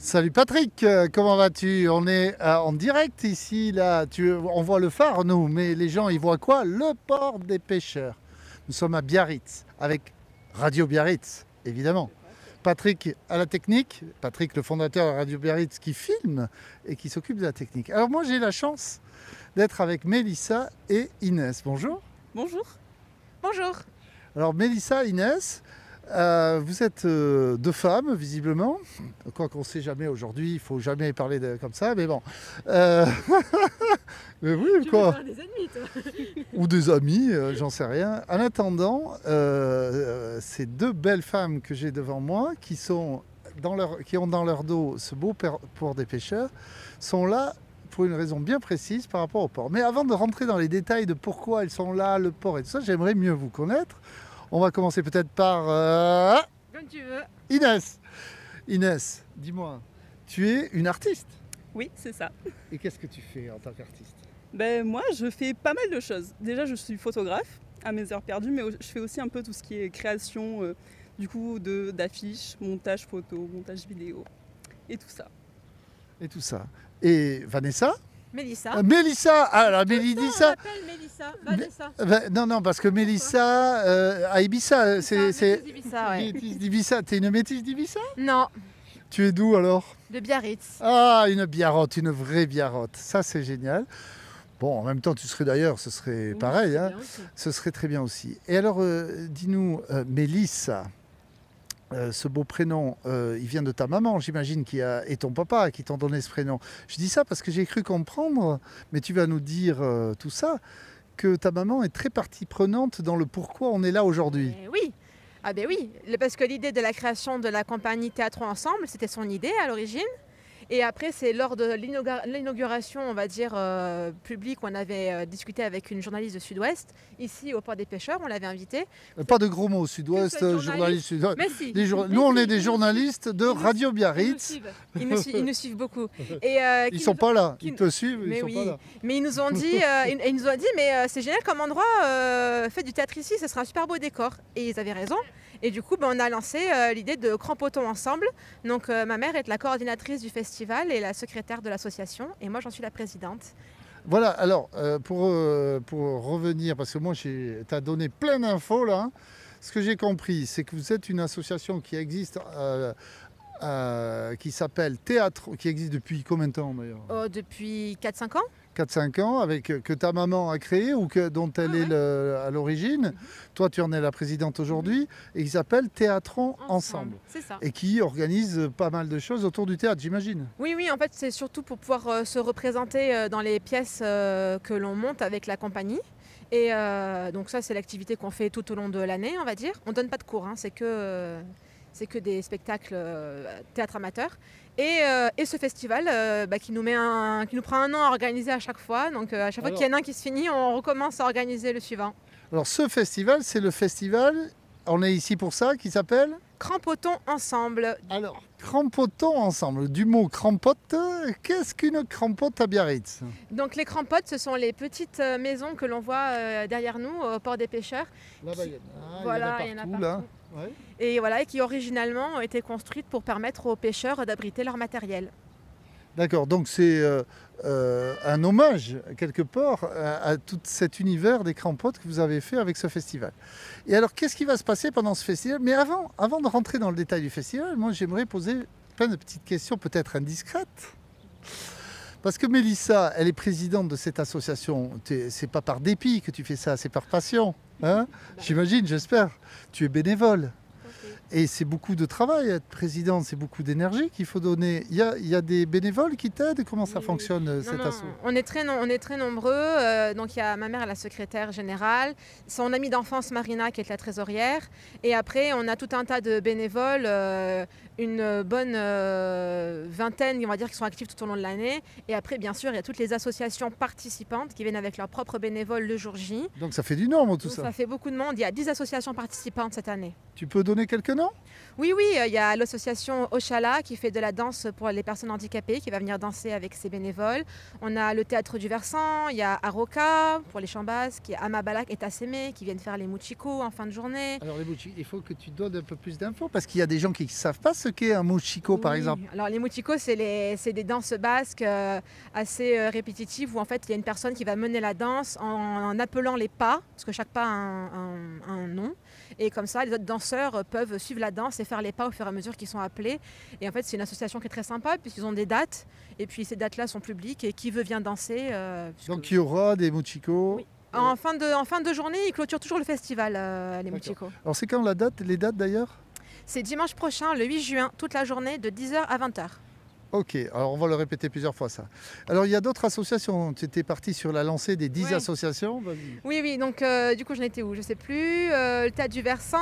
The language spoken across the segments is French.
Salut Patrick, comment vas-tu? On est en direct ici, là. On voit le phare, nous, mais les gens, ils voient quoi? Le port des pêcheurs. Nous sommes à Biarritz, avec Radio Biarritz, évidemment. Patrick à la technique, Patrick le fondateur de Radio Biarritz qui filme et qui s'occupe de la technique. Alors moi j'ai la chance d'être avec Mélissa et Inès. Bonjour. Bonjour. Bonjour. Alors Mélissa, Inès, vous êtes deux femmes visiblement, quoi qu'on ne sait jamais aujourd'hui, il ne faut jamais parler comme ça, mais bon. Mais oui, Tu quoi. veux faire des ennemis, toi? Ou des amis, j'en sais rien. En attendant, ces deux belles femmes que j'ai devant moi, qui ont dans leur dos ce beau port des pêcheurs, sont là pour une raison bien précise par rapport au port. Mais avant de rentrer dans les détails de pourquoi elles sont là, le port et tout ça, j'aimerais mieux vous connaître. On va commencer peut-être par Comme tu veux. Inès. Inès, dis-moi, tu es une artiste. Oui, c'est ça. Et qu'est-ce que tu fais en tant qu'artiste? Moi, je fais pas mal de choses. Déjà, je suis photographe à mes heures perdues, mais je fais aussi un peu tout ce qui est création, d'affiches, montage photo, montage vidéo et tout ça. Et tout ça. Et Vanessa? Mélissa. Mélissa. Alors On Mélissa. l'appelle Mélissa. Vanessa. Non, parce que Mélissa à Ibiza, c'est Métis d'Ibiza, ouais. métisse d'Ibiza. T'es une métisse d'Ibiza? Non, Tu es d'où alors? de Biarritz. Ah, une biarrotte, une vraie biarrotte. Ça, c'est génial. Bon, en même temps, tu serais d'ailleurs, ce serait pareil. Hein. Ce serait très bien aussi. Et alors, dis-nous, Mélissa, ce beau prénom, il vient de ta maman, j'imagine, et ton papa qui t'ont donné ce prénom. Je dis ça parce que j'ai cru comprendre, mais tu vas nous dire tout ça, que ta maman est très partie prenante dans le pourquoi on est là aujourd'hui. Oui. Ah ben oui, parce que l'idée de la création de la compagnie Théâtre Ensemble, c'était son idée à l'origine. Et après, c'est lors de l'inauguration, on va dire, publique, on avait discuté avec une journaliste de Sud-Ouest, ici au Port des Pêcheurs, on l'avait invitée. Pas de gros mots, Sud-Ouest, Une seule journaliste Sud-Ouest. Mais si. Nous, on est des journalistes de Radio Biarritz. Ils nous suivent beaucoup. Ils sont pas là, ils te suivent, ils Mais sont oui, pas là. mais ils nous ont dit, mais c'est génial comme endroit, faites du théâtre ici, ce sera un super beau décor. Et ils avaient raison. Et du coup, on a lancé l'idée de Crampotons ensemble. Donc ma mère est la coordinatrice du festival et la secrétaire de l'association. Et moi, j'en suis la présidente. Voilà, alors, pour revenir, parce que moi, tu as donné plein d'infos là. Hein. Ce que j'ai compris, c'est que vous êtes une association qui existe, qui s'appelle Théâtre, qui existe depuis combien de temps d'ailleurs? Depuis 4-5 ans. 4-5 ans, que ta maman a créé ou dont elle est à l'origine. Toi, tu en es la présidente aujourd'hui, et qui s'appelle Théâtrons Ensemble. C'est ça. Et qui organise pas mal de choses autour du théâtre, j'imagine. Oui, en fait, c'est surtout pour pouvoir se représenter dans les pièces que l'on monte avec la compagnie. Et donc ça, c'est l'activité qu'on fait tout au long de l'année, on va dire. On ne donne pas de cours, hein, c'est que des spectacles théâtre amateur. Et ce festival qui nous prend un an à organiser à chaque fois. Donc à chaque fois qu'il y en a un qui se finit, on recommence à organiser le suivant. Alors ce festival, c'est le festival, on est ici pour ça, qui s'appelle Crampotons ensemble. Alors, Crampotons ensemble. Du mot crampote, qu'est-ce qu'une crampote à Biarritz? Donc les crampotes, ce sont les petites maisons que l'on voit derrière nous, au Port des Pêcheurs. Là-bas, il y en a partout. là. Ouais. Et qui originalement ont été construites pour permettre aux pêcheurs d'abriter leur matériel. D'accord, donc c'est un hommage, quelque part, à tout cet univers des crampotes que vous avez fait avec ce festival. Et alors, qu'est-ce qui va se passer pendant ce festival? Mais avant de rentrer dans le détail du festival, moi, j'aimerais poser plein de petites questions, peut-être indiscrètes. Parce que Mélissa, elle est présidente de cette association. C'est pas par dépit que tu fais ça, c'est par passion. Hein? J'imagine, j'espère. Tu es bénévole. Et c'est beaucoup de travail, être présidente, c'est beaucoup d'énergie qu'il faut donner. Il y a des bénévoles qui t'aident? Comment ça fonctionne, cette asso? On est très nombreux. Donc il y a ma mère, la secrétaire générale, son amie d'enfance Marina qui est la trésorière. Et après, on a tout un tas de bénévoles, une bonne vingtaine, on va dire, qui sont actifs tout au long de l'année. Et après, bien sûr, il y a toutes les associations participantes qui viennent avec leurs propres bénévoles le jour J. Donc ça fait du nombre tout ça. Ça fait beaucoup de monde. Il y a 10 associations participantes cette année. Tu peux donner quelques noms? Oui, il y a l'association Oshala qui fait de la danse pour les personnes handicapées, qui va venir danser avec ses bénévoles. On a le théâtre du Versant, il y a Aroka pour les chants basques, il y a Amabalak et Tassémé qui viennent faire les mouchikos en fin de journée. Alors les mouchikos, il faut que tu donnes un peu plus d'infos parce qu'il y a des gens qui ne savent pas ce qu'est un mouchiko par Oui. exemple. Alors les mouchikos, c'est des danses basques assez répétitives où en fait il y a une personne qui va mener la danse en appelant les pas, parce que chaque pas a un nom. Et comme ça, les autres danseurs peuvent suivre la danse et faire les pas au fur et à mesure qu'ils sont appelés. Et en fait, c'est une association qui est très sympa puisqu'ils ont des dates. Et puis ces dates-là sont publiques et qui veut vient danser. Donc il y aura des mouchikos. Oui. En fin de journée, ils clôturent toujours le festival, les mouchikos. Alors c'est quand les dates d'ailleurs? C'est dimanche prochain, le 8 juin, toute la journée de 10h à 20h. Ok, alors on va le répéter plusieurs fois ça. Alors il y a d'autres associations, tu étais parti sur la lancée des 10 Ouais. associations. Vas-y. Oui, donc du coup j'en étais où? Je sais plus. Le théâtre du Versant,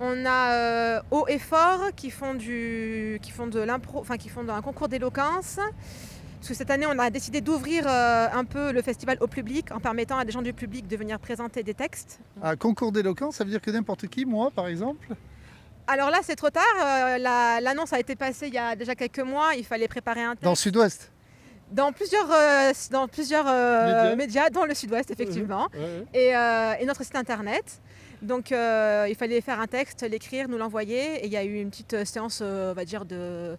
on a Haut et Fort qui font de l'impro, enfin qui font un concours d'éloquence. Parce que cette année on a décidé d'ouvrir un peu le festival au public en permettant à des gens du public de venir présenter des textes. Un concours d'éloquence, ça veut dire que n'importe qui, moi par exemple? Alors là c'est trop tard, l'annonce a été passée il y a déjà quelques mois, il fallait préparer un texte. Dans le Sud-Ouest? Dans plusieurs médias, dans le Sud-Ouest effectivement, et notre site internet. Donc il fallait faire un texte, l'écrire, nous l'envoyer, et il y a eu une petite séance, on va dire, de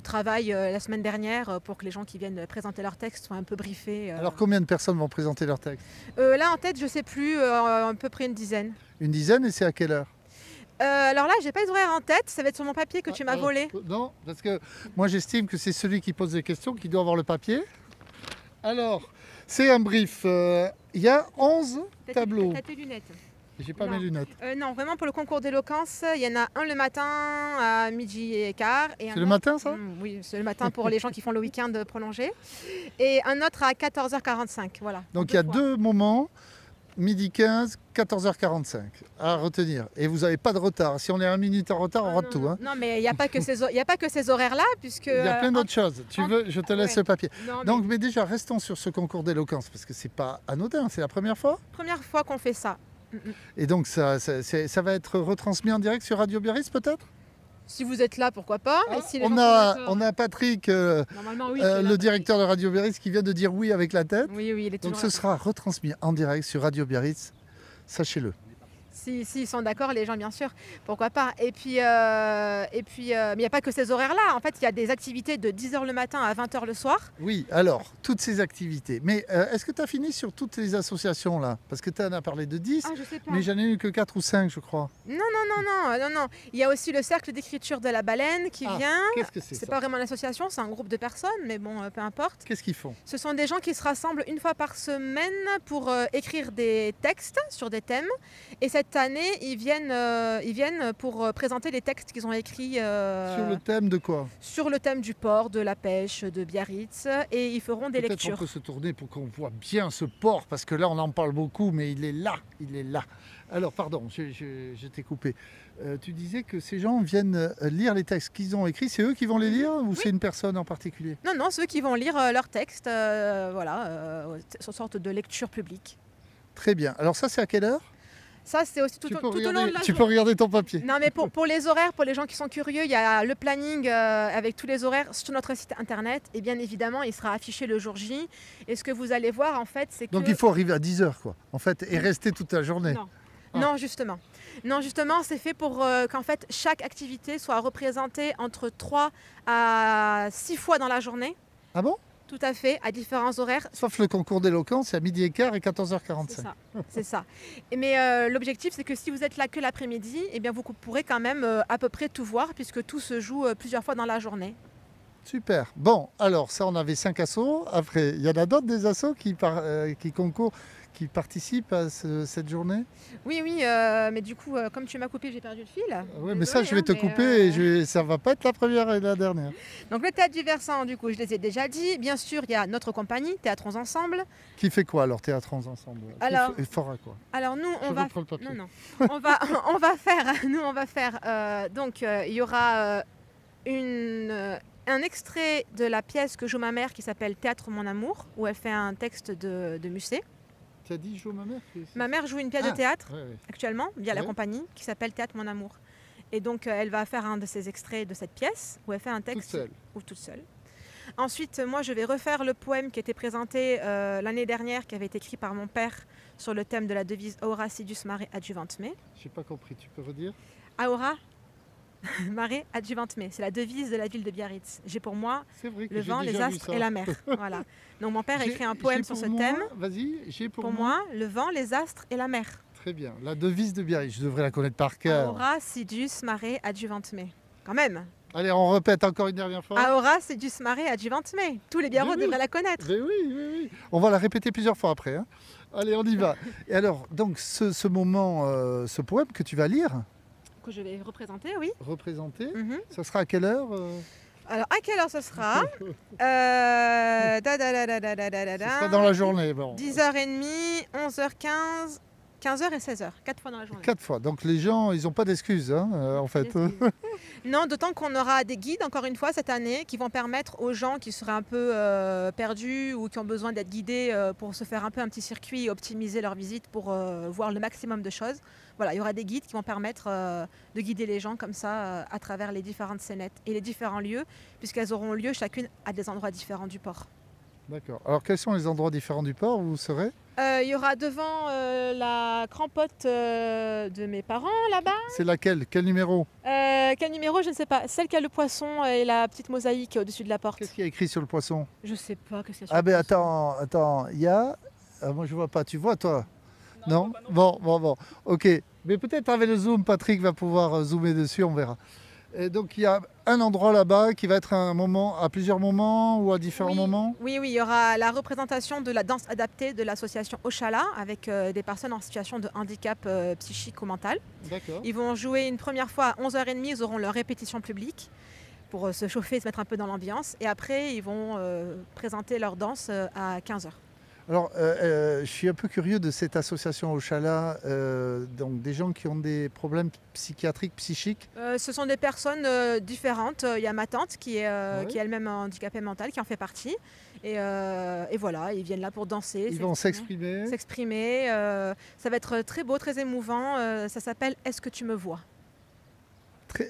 travail la semaine dernière pour que les gens qui viennent présenter leur texte soient un peu briefés. Alors combien de personnes vont présenter leur texte? Là en tête, je sais plus, à peu près une dizaine. Une dizaine, et c'est à quelle heure? Alors là, j'ai pas les horaires en tête, ça va être sur mon papier que tu m'as volé. Non, parce que moi j'estime que c'est celui qui pose des questions qui doit avoir le papier. Alors, c'est un brief. Il y a 11 tableaux. T'as tes lunettes? J'ai pas Non. mes lunettes. Non, vraiment pour le concours d'éloquence, il y en a un le matin à midi et quart. C'est le matin ça? Oui, c'est le matin pour les gens qui font le week-end prolongé. Et un autre à 14h45, voilà. Donc il y a deux moments, midi 15, 14h45 à retenir. Et vous n'avez pas de retard. Si on est 1 minute en retard, on rate tout. Hein. Non, mais il n'y a pas que ces horaires-là, puisque... Il y a plein d'autres choses. Tu veux, je te laisse le papier. Non, mais Donc, mais déjà, restons sur ce concours d'éloquence, parce que c'est pas anodin, c'est la première fois. première fois qu'on fait ça. Et donc, ça va être retransmis en direct sur Radio Biarritz, peut-être? Si vous êtes là, pourquoi pas. Et si les gens on, sont a, d'accord- on a Patrick, Normalement, oui. le directeur de Radio Biarritz, qui vient de dire oui avec la tête. Oui, il est toujours Donc, ce là. sera retransmis en direct sur Radio Biarritz. Sachez-le. Si ils sont d'accord, les gens, bien sûr, pourquoi pas. Et puis, mais il n'y a pas que ces horaires-là. En fait, il y a des activités de 10h le matin à 20h le soir. Oui, alors, toutes ces activités. Mais est-ce que tu as fini sur toutes les associations là? Parce que tu en as parlé de 10, Ah, je sais pas. mais j'en ai eu que 4 ou 5, je crois. Non. Il y a aussi le cercle d'écriture de la baleine qui Ah, vient. Qu'est-ce que c'est C'est ça? pas vraiment une association, c'est un groupe de personnes, mais bon, peu importe. Qu'est-ce qu'ils font? Ce sont des gens qui se rassemblent une fois par semaine pour écrire des textes sur des thèmes. Et cette année, ils viennent pour présenter les textes qu'ils ont écrits Sur le thème de quoi? sur le thème du port, de la pêche, de Biarritz. Et ils feront des Peut-être lectures. on peut se tourner pour qu'on voit bien ce port, parce que là on en parle beaucoup, mais il est là, il est là. Alors pardon, je t'ai coupé. Tu disais que ces gens viennent lire les textes qu'ils ont écrits, c'est eux qui vont les lire ou c'est une personne en particulier? Non, ceux qui vont lire leurs textes, une sorte de lecture publique. Très bien. Alors ça c'est à quelle heure? Ça, c'est aussi tout au long de la Tu journée. peux regarder ton papier. Non, mais pour les horaires, pour les gens qui sont curieux, il y a le planning avec tous les horaires sur notre site internet. Et bien évidemment, il sera affiché le jour J. Et ce que vous allez voir, en fait, c'est que... Donc il faut arriver à 10h quoi, en fait, et rester toute la journée. Non. Ah. Non, justement. Non, justement, c'est fait pour qu'en fait, chaque activité soit représentée entre 3 à 6 fois dans la journée. Ah bon? Tout à fait, à différents horaires. Sauf le concours d'éloquence, c'est à midi et quart et 14h45. C'est ça, c'est ça. Mais l'objectif, c'est que si vous êtes là que l'après-midi, eh bien, vous pourrez quand même à peu près tout voir, puisque tout se joue plusieurs fois dans la journée. Super. Bon, alors ça, on avait 5 assos. Après, il y en a d'autres des assos qui concourent, qui participent à cette journée? Oui, mais du coup, comme tu m'as coupé, j'ai perdu le fil. Oui, mais ça, Désolée, je vais te mais, couper et ça va pas être la première et la dernière. Donc le théâtre du Versant, du coup, je les ai déjà dit. Bien sûr, il y a notre compagnie, Théâtrons Ensemble. Qui fait quoi alors, Théâtrons Ensemble? Alors- Qui fera quoi? Alors nous, Je on va... reprends le papier. Non. on va faire... donc, il y aura un extrait de la pièce que joue ma mère qui s'appelle Théâtre mon amour, où elle fait un texte de Musset. Tu as dit joue ma mère Ma mère joue une pièce de théâtre ouais, ouais. actuellement via la Ouais. compagnie qui s'appelle Théâtre Mon Amour. Et donc elle va faire un de ces extraits de cette pièce où elle fait un Toute texte seule. ou toute seule. Ensuite, moi je vais refaire le poème qui était présenté l'année dernière, qui avait été écrit par mon père sur le thème de la devise Aura Sidus Mare Adjuvant Me. J'ai pas compris, tu peux redire? Aura Mare Adjuvant Me, c'est la devise de la ville de Biarritz. J'ai pour moi C'est vrai que le j'ai vent, les déjà vu astres ça. et la mer. Voilà. Donc mon père a écrit un J'ai poème sur pour ce moi- thème. Vas-y, j'ai pour Pour moi. moi, le vent, les astres et la mer. Très bien. La devise de Biarritz, je devrais la connaître par cœur. Aura Sidus Mare Adjuvant Me. Quand même. Allez, on répète encore une dernière fois. Aura Sidus Mare Adjuvant Me. Tous les Biarros Mais oui. devraient la connaître. Mais oui, oui, oui. On va la répéter plusieurs fois après, hein. Allez, on y va. Et alors, donc, ce moment, ce poème que tu vas lire, Que je vais représenter, oui. représenter, Mhm. ça sera à quelle heure Alors, à quelle heure ce sera Ce sera dans la journée. Bon. 10h30, 11h15, 15h et 16h. 4 fois dans la journée. 4 fois. Donc, les gens, ils n'ont pas d'excuses, hein, en fait. Non, d'autant qu'on aura des guides, encore une fois, cette année, qui vont permettre aux gens qui seraient un peu perdus ou qui ont besoin d'être guidés pour se faire un peu un petit circuit et optimiser leur visite pour voir le maximum de choses. Voilà, il y aura des guides qui vont permettre de guider les gens comme ça à travers les différentes scénettes et les différents lieux, puisqu'elles auront lieu chacune à des endroits différents du port. D'accord. Alors, quels sont les endroits différents du port où vous serez? Il y aura devant la crampote de mes parents là-bas. C'est laquelle? Quel numéro? Quel numéro, je ne sais pas. Celle qui a le poisson et la petite mosaïque au-dessus de la porte. Qu'est-ce qu'il y a écrit sur le poisson? Je sais pas que c'est. Ah ben attends, il y a... moi je vois pas, tu vois toi? Non, Bon, ok. Mais peut-être avec le zoom, Patrick va pouvoir zoomer dessus, on verra. Et donc il y a un endroit là-bas qui va être un moment, à plusieurs moments ou à différents moments? Oui, il y aura la représentation de la danse adaptée de l'association Ochala avec des personnes en situation de handicap psychique ou mental. D'accord. Ils vont jouer une première fois à 11h30, ils auront leur répétition publique pour se chauffer, se mettre un peu dans l'ambiance. Et après, ils vont présenter leur danse à 15h. Alors, je suis un peu curieux de cette association Ochala, donc des gens qui ont des problèmes psychiatriques, psychiques. Ce sont des personnes différentes. Il y a ma tante qui est Ouais. elle-même handicapée mentale, qui en fait partie. Et voilà, ils viennent là pour danser. Ils vont s'exprimer. S'exprimer. Ça va être très beau, très émouvant. Ça s'appelle Est-ce que tu me vois?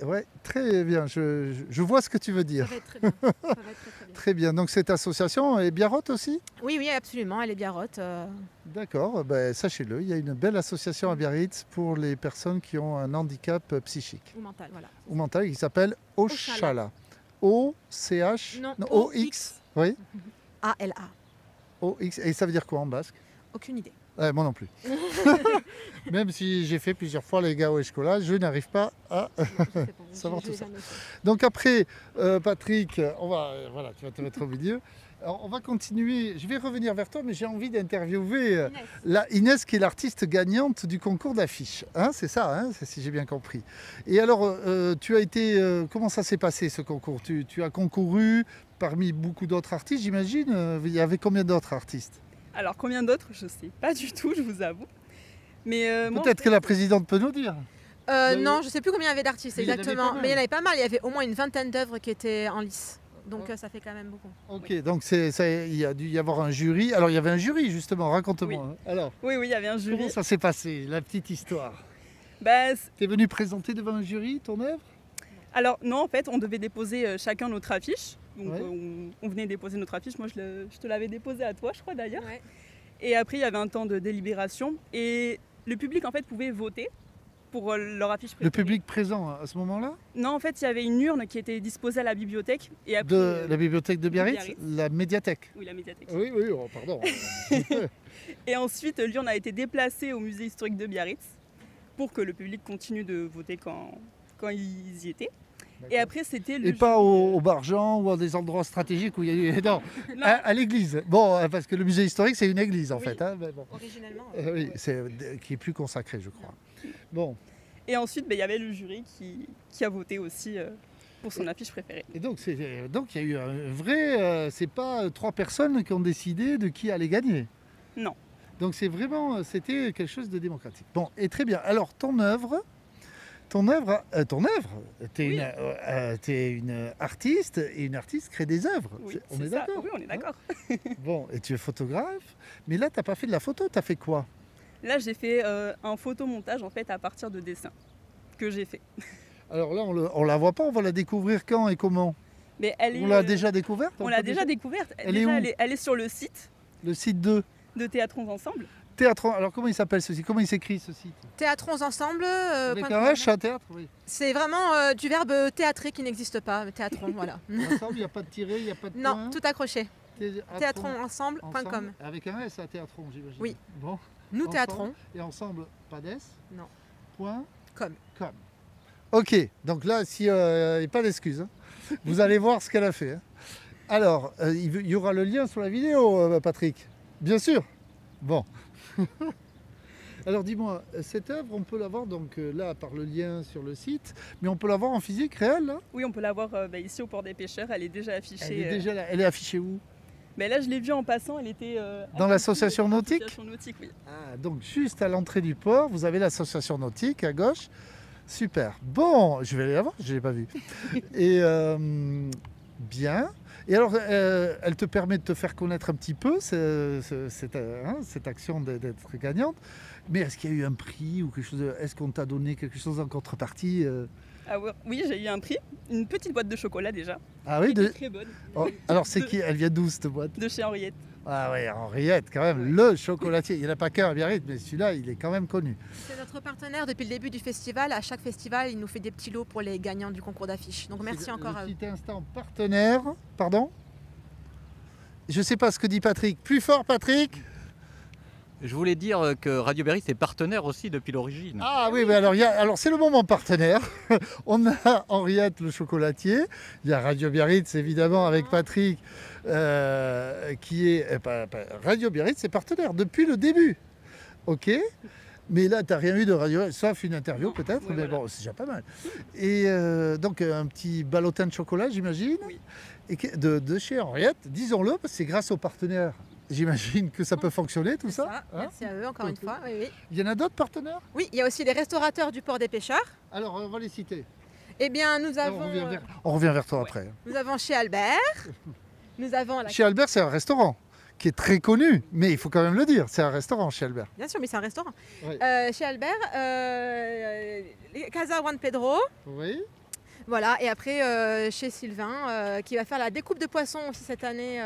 Ouais, très bien, je vois ce que tu veux Ça dire. va être très bien. Ça va être très bien. Très bien, donc cette association est Biarrotte aussi? Oui, oui, absolument. Elle est biarrotte. D'accord, ben, sachez-le, il y a une belle association à Biarritz pour les personnes qui ont un handicap psychique Ou mentale, voilà. ou mental qui s'appelle Ochala. O-C-H, Non, O-X. Oui, A-L-A. O-X. Et ça veut dire quoi en basque? Aucune idée. Moi non plus. Même si j'ai fait plusieurs fois les Gao Escola, je n'arrive pas à... Je sais pas. Savoir Je tout l'ai ça. jamais fait. Donc après, Patrick, on va, voilà, tu vas te mettre au milieu. Alors, on va continuer. Je vais revenir vers toi, mais j'ai envie d'interviewer Inès. Inès, qui est l'artiste gagnante du concours d'affiches. Hein, c'est ça, hein, si j'ai bien compris. Et alors, tu as été... comment ça s'est passé ce concours? Tu as concouru parmi beaucoup d'autres artistes, j'imagine. Il y avait combien d'autres artistes? Alors combien d'autres, je sais pas du tout, je vous avoue. Mais moi, en Peut-être fait, que la présidente peut nous dire. Non, je ne sais plus combien il y avait d'artistes Mais il y en avait exactement. pas mal. Mais il y en avait pas mal. Il y avait au moins une vingtaine d'œuvres qui étaient en lice. Donc Oh. ça fait quand même beaucoup. Ok, donc il y a dû y avoir un jury. Alors il y avait un jury justement, raconte-moi. Oui. Hein. Alors, oui, il y avait un jury. comment ça s'est passé, la petite histoire? Bah, T'es venu présenter devant un jury ton œuvre? alors non, en fait, on devait déposer chacun notre affiche. Donc Ouais. on venait déposer notre affiche. Moi, je te l'avais déposée à toi, je crois d'ailleurs. Et après, il y avait un temps de délibération. Et le public, en fait, pouvait voter pour leur affiche préférée. Le public présent à ce moment-là? Non, en fait, il y avait une urne qui était disposée à la bibliothèque. Et après, De la bibliothèque de Biarritz? Biarritz. La médiathèque? oui, la médiathèque. Oui, oh, pardon. Et ensuite, l'urne a été déplacée au musée historique de Biarritz pour que le public continue de voter quand ils y étaient. Et après, c'était le Et pas jury. au Bargeant ou à des endroits stratégiques où il y a eu... Non, Non, à l'église. Bon, parce que le musée historique, c'est une église en Oui. fait. Hein, mais bon. Originellement. Oui, qui est plus consacré, je crois. Bon, Et ensuite, il y avait le jury qui a voté aussi pour son affiche préférée. et donc il y a eu un vrai... c'est pas 3 personnes qui ont décidé de qui allait gagner. Non. Donc c'est vraiment... C'était quelque chose de démocratique. Bon, et très bien. Alors, ton œuvre t'es Oui. t'es une artiste et une artiste crée des œuvres. Oui, On c'est est ça. d'accord. Oui, on est d'accord. Bon, et tu es photographe, mais là, tu n'as pas fait de la photo, tu as fait quoi? Là, j'ai fait un photomontage en fait à partir de dessins que j'ai fait. Alors là, on la voit pas, on va la découvrir quand et comment? Mais elle est, On l'a déjà découverte? on l'a déjà découverte. Elle est Déjà, où? elle est sur le site Le site de de Théâtrons Ensemble. Théâtre. Alors comment il s'appelle ce site? Comment il s'écrit ce site? Théâtrons ensemble. Avec point un com. H, un théâtre, oui. C'est vraiment du verbe théâtrer qui n'existe pas. Théâtron, voilà. Ensemble, il n'y a pas de tiré, il n'y a pas de Non, point. tout accroché. Théâtron Théatronensemble.com. ensemble, avec un S à théâtron, j'imagine. Oui. Bon. Nous Ensemble. théâtrons. Et ensemble, pas d'S. Non. Point. Com. Com. Ok, donc là, s'il n'y a pas d'excuse, hein, vous allez voir ce qu'elle a fait. Hein. Alors, il y aura le lien sur la vidéo, Patrick. Bien sûr. Bon. Alors dis-moi, cette œuvre, on peut la voir donc là par le lien sur le site, mais on peut la voir en physique réelle là? Oui, on peut la voir ici au Port des Pêcheurs. Elle est déjà affichée. Elle est déjà là. Elle est affichée où? Mais là, je l'ai vue en passant. Elle était Dans l'association dans nautique? l'association nautique, oui. Ah, donc juste à l'entrée du port, vous avez l'association nautique à gauche. Super. Bon, je vais aller la voir, je ne l'ai pas vue. Et bien. Et alors, elle te permet de te faire connaître un petit peu, cette action d'être gagnante. Mais est-ce qu'il y a eu un prix ou quelque chose? Est-ce qu'on t'a donné quelque chose en contrepartie? Ah ouais, oui, j'ai eu un prix. Une petite boîte de chocolat déjà. Ah oui, Qui était très bonne. Oh, alors c'est de- qui? Elle vient d'où cette boîte? De chez Henriette. Ah oui, Henriette, quand même, le chocolatier. Il n'y en a pas qu'un à Biarritz, mais celui-là, il est quand même connu. C'est notre partenaire depuis le début du festival. À chaque festival, il nous fait des petits lots pour les gagnants du concours d'affiches. Donc merci C'est encore le à eux. petit instant partenaire. Pardon? Je sais pas ce que dit Patrick. Plus fort, Patrick? Je voulais dire que Radio Biarritz est partenaire aussi depuis l'origine. Ah oui, mais alors, alors c'est le moment partenaire. On a Henriette le chocolatier. Il y a Radio Biarritz, évidemment, avec Patrick, qui est... Radio Biarritz, c'est partenaire depuis le début. Ok. Mais là, tu n'as rien eu de Radio, sauf une interview peut-être, oui, mais voilà. bon, c'est déjà pas mal. Et donc, un petit ballotin de chocolat, j'imagine, Oui. et de chez Henriette, disons-le, parce que c'est grâce aux partenaires. J'imagine que ça peut fonctionner, tout C'est ça. ça. Hein. Merci à eux encore une fois. Oui, oui. Il y en a d'autres partenaires? Oui, il y a aussi les restaurateurs du Port des Pêcheurs. Alors, on va les citer. Eh bien, nous Alors, avons, on revient vers toi ouais. après. nous avons chez Albert. Nous avons la... Chez Albert, c'est un restaurant qui est très connu, mais il faut quand même le dire, c'est un restaurant chez Albert. Bien sûr, mais c'est un restaurant. Oui. Chez Albert, Casa Juan Pedro. Oui. Voilà, et après chez Sylvain, qui va faire la découpe de poissons aussi cette année.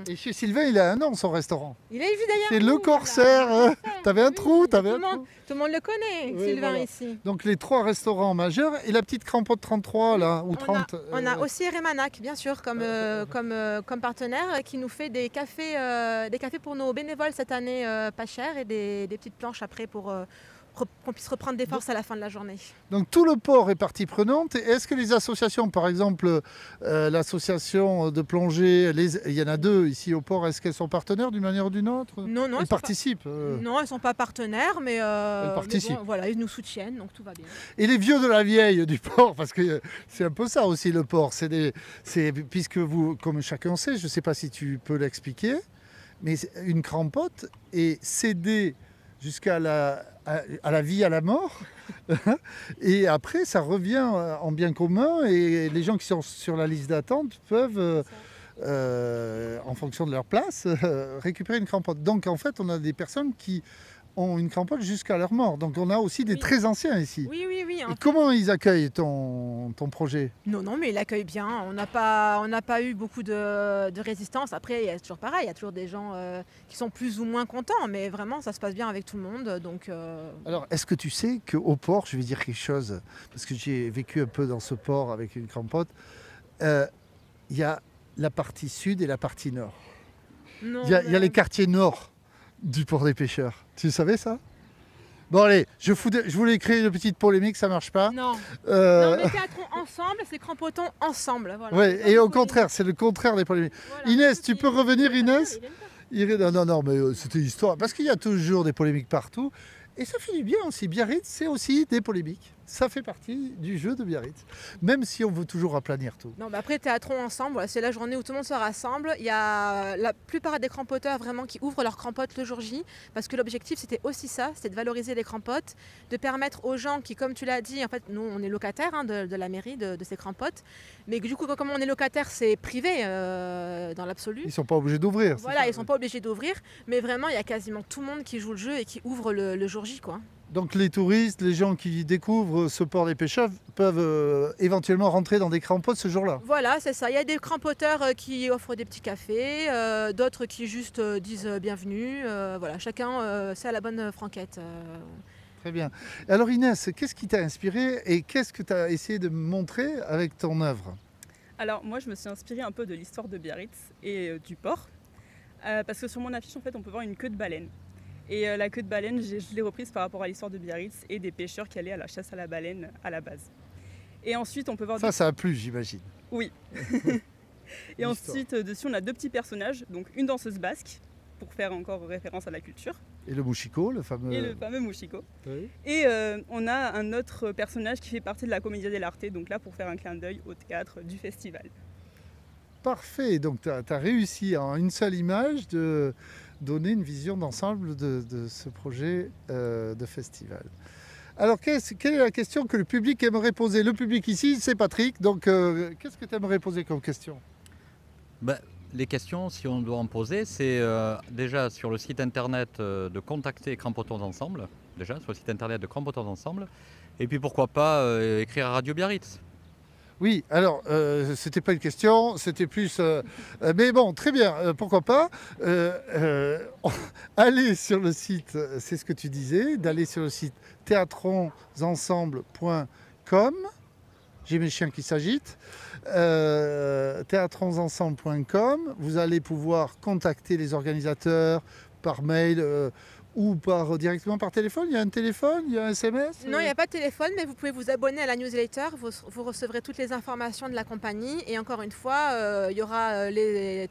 Et chez Sylvain, il a un nom, son restaurant. Il est vu d'ailleurs. C'est Le Corsaire. T'avais un trou, t'avais un trou. Tout le monde le connaît, Oui, Sylvain, voilà. ici. Donc les trois restaurants majeurs et la petite crampote 33 là, ou 30. On a aussi Remanac, bien sûr, comme partenaire, qui nous fait des cafés pour nos bénévoles cette année pas cher et des petites planches après pour qu'on puisse reprendre des forces à la fin de la journée. Donc tout le port est partie prenante. Est-ce que les associations, par exemple l'association de plongée, il y en a deux ici au port, est-ce qu'elles sont partenaires d'une manière ou d'une autre? Non, Elles elles sont participent. non, elles ne sont pas partenaires, mais participent. bon, voilà, ils nous soutiennent, donc tout va bien. Et les vieux de la vieille du port, parce que c'est un peu ça aussi le port. Puisque vous, comme chacun sait, je ne sais pas si tu peux l'expliquer, mais une crampote est cédée jusqu'à à la vie, à la mort. Et après, ça revient en bien commun et les gens qui sont sur la liste d'attente peuvent, en fonction de leur place, récupérer une crampote. Donc en fait, on a des personnes qui ont une crampote jusqu'à leur mort. Donc on a aussi des Oui. très anciens ici. Oui, oui, oui. Et comment ils accueillent ton projet? Non, mais il accueille bien. On n'a pas eu beaucoup de résistance. Après, il y a toujours pareil, il y a toujours des gens qui sont plus ou moins contents, mais vraiment, ça se passe bien avec tout le monde. Donc, Alors, est-ce que tu sais qu'au port, je vais dire quelque chose, parce que j'ai vécu un peu dans ce port avec une crampote, il y a la partie sud et la partie nord. non, Il y a les quartiers nord du port des pêcheurs. Tu savais ça? Bon allez, je voulais créer une petite polémique, ça marche pas. Non. Euh, Non, mais théâtrons ensemble, c'est crampotons ensemble. Voilà. ouais, et au contraire, c'est le contraire des polémiques. Voilà. Inès, tu peux revenir, Inès? Il aime pas. Non, mais c'était histoire. Parce qu'il y a toujours des polémiques partout. Et ça fait du bien aussi. Biarritz, c'est aussi des polémiques. ça fait partie du jeu de Biarritz. Même si on veut toujours aplanir tout. Non, mais après, Théâtron ensemble, voilà, c'est la journée où tout le monde se rassemble. Il y a la plupart des crampoteurs vraiment qui ouvrent leurs crampottes le jour J, parce que l'objectif c'était aussi ça, c'était de valoriser les crampottes, de permettre aux gens qui, comme tu l'as dit, en fait, nous on est locataires de la mairie de ces crampottes, mais du coup, comme on est locataire, c'est privé dans l'absolu. Ils ne sont pas obligés d'ouvrir. Voilà, ils ne sont pas obligés d'ouvrir, mais vraiment, il y a quasiment tout le monde qui joue le jeu et qui ouvre le jour J, quoi. Donc les touristes, les gens qui découvrent ce port des pêcheurs peuvent éventuellement rentrer dans des crampottes ce jour-là. Voilà, c'est ça. Il y a des crampoteurs qui offrent des petits cafés, d'autres qui juste disent bienvenue. Voilà, chacun c'est à la bonne franquette. Très bien. Alors Inès, qu'est-ce qui t'a inspiré et qu'est-ce que tu as essayé de montrer avec ton œuvre? Alors moi je me suis inspirée un peu de l'histoire de Biarritz et du port. Parce que sur mon affiche en fait on peut voir une queue de baleine. Et la queue de baleine, je l'ai reprise par rapport à l'histoire de Biarritz et des pêcheurs qui allaient à la chasse à la baleine à la base. Et ensuite, on peut voir... Ça a plu, j'imagine. Oui. Et ensuite, dessus, on a deux petits personnages. Donc, une danseuse basque, pour faire encore référence à la culture. Et le Mouchico, le fameux... Et le fameux Mouchico. Oui. Et on a un autre personnage qui fait partie de la Commedia dell'arte, donc là, pour faire un clin d'œil au théâtre du festival. Parfait. Donc, tu as réussi en une seule image de donner une vision d'ensemble de ce projet de festival. Alors, quelle est la question que le public aimerait poser? Le public ici, c'est Patrick. Donc, qu'est-ce que tu aimerais poser comme question? Les questions, si on doit en poser, c'est déjà sur le site internet de contacter Crampotons Ensemble, déjà sur le site internet de Crampotons Ensemble, et puis pourquoi pas écrire à Radio Biarritz. Oui, alors, c'était pas une question, c'était plus... mais bon, très bien, pourquoi pas. Allez sur le site, c'est ce que tu disais, d'aller sur le site théatronsensemble.com. J'ai mes chiens qui s'agitent. Théatronsensemble.com. Vous allez pouvoir contacter les organisateurs par mail ou directement par téléphone. Il y a un téléphone, il y a un SMS? Non, il n'y a pas de téléphone, mais vous pouvez vous abonner à la newsletter. Vous recevrez toutes les informations de la compagnie. Et encore une fois, il y aura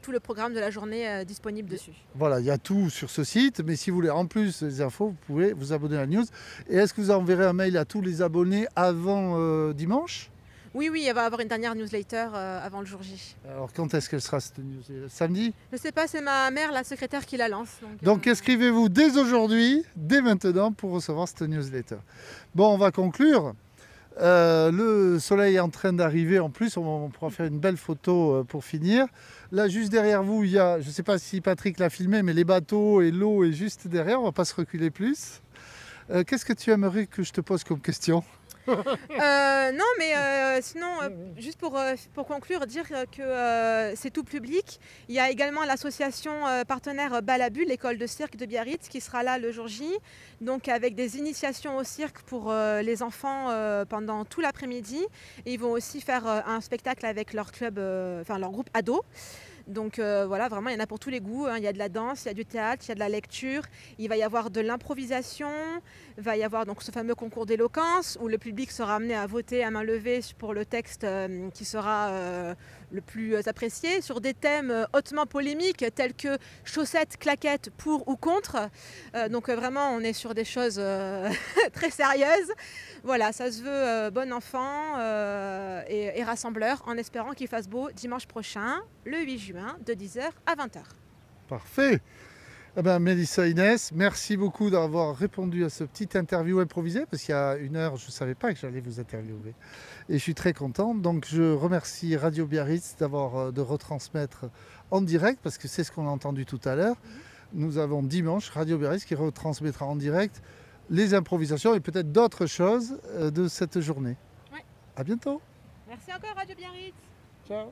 tout le programme de la journée disponible dessus. Voilà, il y a tout sur ce site. Mais si vous voulez en plus des infos, vous pouvez vous abonner à la news. Et est-ce que vous enverrez un mail à tous les abonnés avant dimanche? Oui, il va y avoir une dernière newsletter avant le jour J. Alors quand est-ce qu'elle sera cette newsletter? Samedi? Je ne sais pas, c'est ma mère, la secrétaire, qui la lance. Donc inscrivez-vous dès aujourd'hui, dès maintenant, pour recevoir cette newsletter. Bon, on va conclure. Le soleil est en train d'arriver. En plus, on pourra faire une belle photo pour finir. Là, juste derrière vous, il y a, je ne sais pas si Patrick l'a filmé, mais les bateaux et l'eau est juste derrière. On ne va pas se reculer plus. Qu'est-ce que tu aimerais que je te pose comme question? Non, mais sinon, juste pour conclure, dire que c'est tout public. Il y a également l'association partenaire Balabule, l'école de cirque de Biarritz, qui sera là le jour J, donc avec des initiations au cirque pour les enfants pendant tout l'après-midi. Et ils vont aussi faire un spectacle avec leur club, leur groupe ado. Donc voilà, vraiment, il y en a pour tous les goûts. Il y a de la danse, il y a du théâtre, il y a de la lecture. Il va y avoir de l'improvisation. Il va y avoir donc ce fameux concours d'éloquence où le public sera amené à voter à main levée pour le texte qui sera le plus apprécié, sur des thèmes hautement polémiques tels que chaussettes, claquettes, pour ou contre. Donc vraiment, on est sur des choses très sérieuses. Voilà, ça se veut bon enfant et rassembleur, en espérant qu'il fasse beau dimanche prochain, le 8 juin, de 10h à 20h. Parfait. Eh ben, Mélissa, Inès, merci beaucoup d'avoir répondu à ce petit interview improvisé, parce qu'il y a une heure, je ne savais pas que j'allais vous interviewer. Et je suis très content. Donc je remercie Radio Biarritz de retransmettre en direct, parce que c'est ce qu'on a entendu tout à l'heure. Nous avons dimanche Radio Biarritz qui retransmettra en direct les improvisations et peut-être d'autres choses de cette journée. Ouais. À bientôt. Merci encore Radio Biarritz. Ciao.